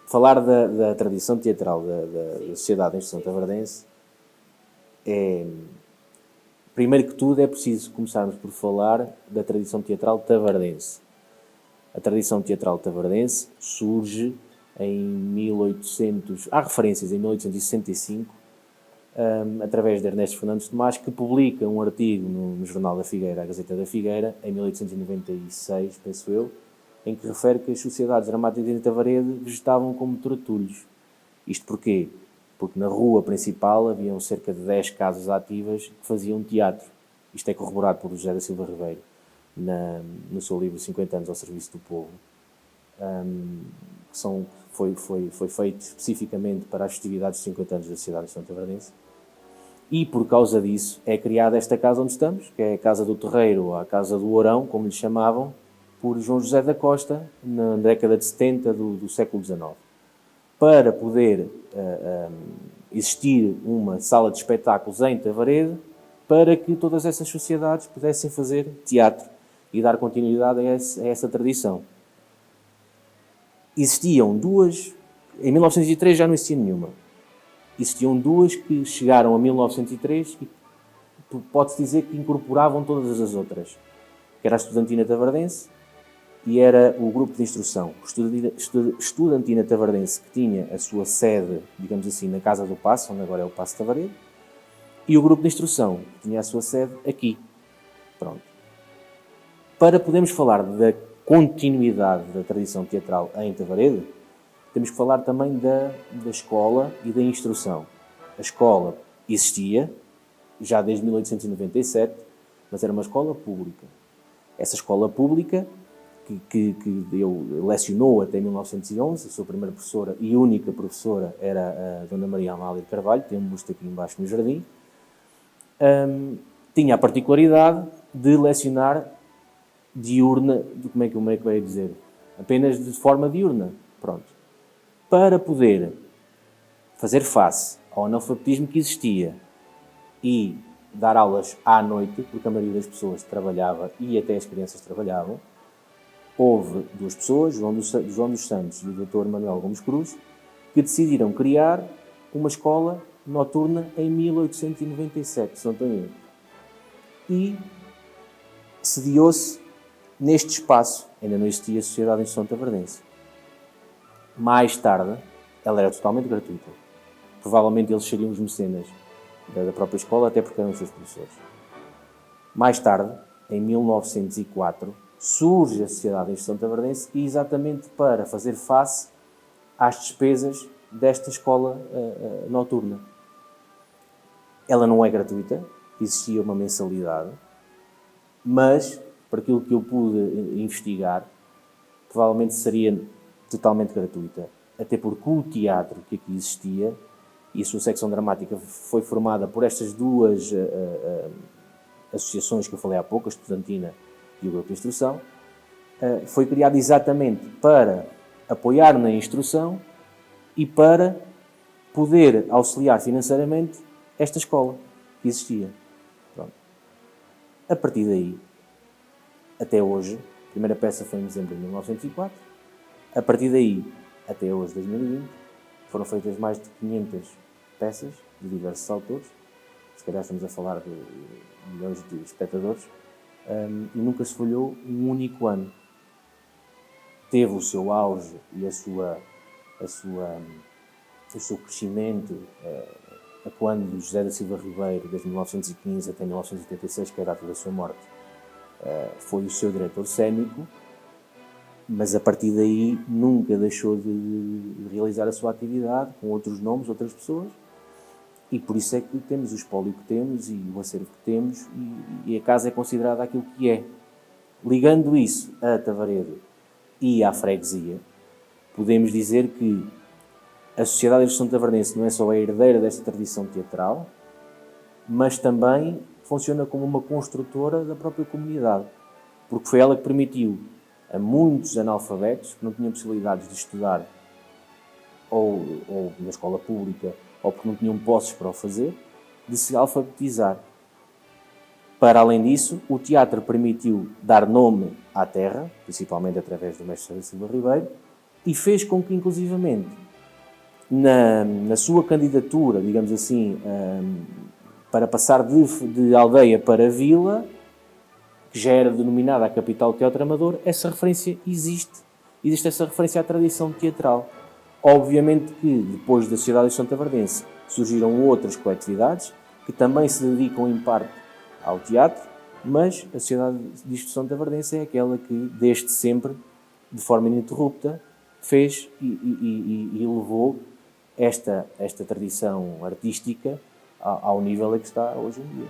falar da tradição teatral da Sociedade de Instrução Tavardense é... Primeiro que tudo é preciso começarmos por falar da tradição teatral tavardense. A tradição teatral tavardense surge em 1800... Há referências em 1865, através de Ernesto Fernandes Tomás, que publica um artigo no Jornal da Figueira, a Gazeta da Figueira, em 1896, penso eu, em que refere que as sociedades dramáticas de Tavarede vegetavam como tertúlios. Isto porquê? Porque na rua principal haviam cerca de 10 casas ativas que faziam teatro. Isto é corroborado por José da Silva Ribeiro, no seu livro 50 anos ao serviço do povo, foi feito especificamente para as festividades de 50 anos da Sociedade de Instrução Tavardense. E por causa disso é criada esta casa onde estamos, que é a Casa do Terreiro, ou a Casa do Ourão, como lhe chamavam, por João José da Costa, na década de 70 do século XIX. Para poder existir uma sala de espetáculos em Tavarede, para que todas essas sociedades pudessem fazer teatro e dar continuidade a essa tradição. Existiam duas, em 1903 já não existia nenhuma. Existiam duas que chegaram a 1903 e pode-se dizer que incorporavam todas as outras, que era a Estudantina Tavardense e era o grupo de instrução. Estudantina Tavardense, que tinha a sua sede, digamos assim, na Casa do Paço, onde agora é o Paço Tavarede, e o grupo de instrução, que tinha a sua sede aqui. Pronto. Para podermos falar da continuidade da tradição teatral em Tavarede, temos que falar também da escola e da instrução. A escola existia, já desde 1897, mas era uma escola pública. Essa escola pública, que eu lecionou até 1911, a sua primeira professora e única professora era a Dona Maria Amália de Carvalho, tem um busto aqui embaixo no jardim, tinha a particularidade de lecionar diurna, como é que eu ia dizer? Apenas de forma diurna. Pronto. Para poder fazer face ao analfabetismo que existia e dar aulas à noite, porque a maioria das pessoas trabalhava e até as crianças trabalhavam, houve duas pessoas, João dos Santos e o Dr. Manuel Gomes Cruz, que decidiram criar uma escola noturna em 1897, se não estou em erro. E sediou-se neste espaço. Ainda não existia a Sociedade de Instrução Tavardense. Mais tarde, ela era totalmente gratuita. Provavelmente eles seriam os mecenas da própria escola, até porque eram os seus professores. Mais tarde, em 1904, surge a Sociedade de Instrução Tavardense exatamente para fazer face às despesas desta escola noturna. Ela não é gratuita, existia uma mensalidade, mas, por aquilo que eu pude investigar, provavelmente seria totalmente gratuita, até porque o teatro que aqui existia e a sua secção dramática foi formada por estas duas associações que eu falei há pouco, a Estudantina e o Grupo de Instrução, foi criado exatamente para apoiar na instrução e para poder auxiliar financeiramente esta escola que existia. Pronto. A partir daí, até hoje, a primeira peça foi em dezembro de 1904, a partir daí, até hoje, 2020, foram feitas mais de 500 peças de diversos autores, se calhar estamos a falar de milhões de espectadores, e nunca se falhou um único ano. Teve o seu auge e o seu crescimento a quando José da Silva Ribeiro, desde 1915 até 1986, que é a data da sua morte, foi o seu diretor cênico, mas a partir daí nunca deixou de realizar a sua atividade com outros nomes, outras pessoas, e por isso é que temos o espólio que temos e o acervo que temos, e a casa é considerada aquilo que é. Ligando isso a Tavarede e à freguesia, podemos dizer que a Sociedade de Instrução Tavardense não é só a herdeira desta tradição teatral, mas também funciona como uma construtora da própria comunidade, porque foi ela que permitiu a muitos analfabetos que não tinham possibilidades de estudar ou na escola pública ou porque não tinham posses para o fazer, de se alfabetizar. Para além disso, o teatro permitiu dar nome à terra, principalmente através do mestre José da Silva Ribeiro, e fez com que, inclusivamente, na sua candidatura, digamos assim, para passar de aldeia para vila, que já era denominada a capital do teatro amador, essa referência existe. Existe essa referência à tradição teatral. Obviamente que, depois da Sociedade Santaverdense, surgiram outras coletividades que também se dedicam, em parte, ao teatro, mas a Sociedade de Santaverdense é aquela que, desde sempre, de forma ininterrupta, fez e levou esta tradição artística ao nível em que está hoje em dia.